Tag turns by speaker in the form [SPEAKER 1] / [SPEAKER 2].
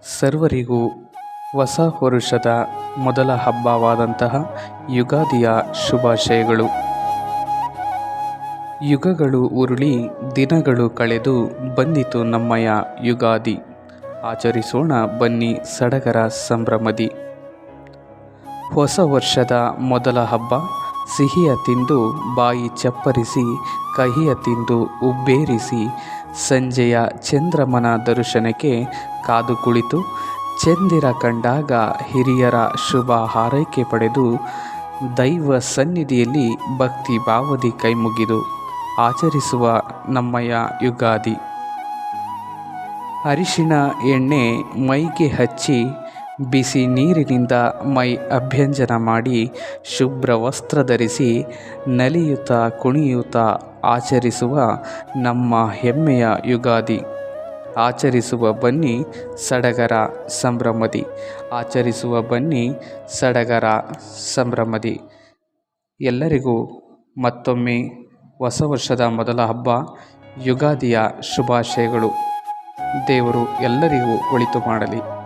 [SPEAKER 1] ಸರ್ವರಿಗೂ ಹೊಸ ವರುಷದ ಮೊದಲ ಹಬ್ಬವಾದಂತಹ ಯುಗಾದಿಯ ಶುಭಾಶಯಗಳು. ಯುಗಗಳು ಉರುಳಿ ದಿನಗಳು ಕಳೆದು ಬಂದಿತು ನಮ್ಮಯ ಯುಗಾದಿ. ಆಚರಿಸೋಣ ಬನ್ನಿ ಸಡಗರ ಸಂಭ್ರಮದಿ. ಹೊಸ ವರ್ಷದ ಮೊದಲ ಹಬ್ಬ. ಸಿಹಿಯ ತಿಂದು ಬಾಯಿ ಚಪ್ಪರಿಸಿ, ಕಹಿಯ ತಿಂದು ಉಬ್ಬೇರಿಸಿ, ಸಂಜೆಯ ಚಂದ್ರಮನ ದರ್ಶನಕ್ಕೆ ಕಾದು ಕುಳಿತು, ಚಂದಿರ ಕಂಡಾಗ ಹಿರಿಯರ ಶುಭ ಹಾರೈಕೆ ಪಡೆದು, ದೈವ ಸನ್ನಿಧಿಯಲ್ಲಿ ಭಕ್ತಿ ಭಾವದಿ ಕೈಮುಗಿದು ಆಚರಿಸುವ ನಮ್ಮಯ ಯುಗಾದಿ. ಅರಿಶಿಣ ಎಣ್ಣೆ ಮೈಗೆ ಹಚ್ಚಿ, ಬಿಸಿ ನೀರಿನಿಂದ ಮೈ ಅಭ್ಯಂಜನ ಮಾಡಿ, ಶುಭ್ರ ವಸ್ತ್ರ ಧರಿಸಿ, ನಲಿಯುತ್ತಾ ಕುಣಿಯುತ್ತಾ ಆಚರಿಸುವ ನಮ್ಮ ಹೆಮ್ಮೆಯ ಯುಗಾದಿ. ಆಚರಿಸುವ ಬನ್ನಿ ಸಡಗರ ಸಂಭ್ರಮದಿ. ಆಚರಿಸುವ ಬನ್ನಿ ಸಡಗರ ಸಂಭ್ರಮದಿ. ಎಲ್ಲರಿಗೂ ಮತ್ತೊಮ್ಮೆ ಹೊಸ ವರ್ಷದ ಮೊದಲ ಹಬ್ಬ ಯುಗಾದಿಯ ಶುಭಾಶಯಗಳು. ದೇವರು ಎಲ್ಲರಿಗೂ ಒಳಿತು ಮಾಡಲಿ.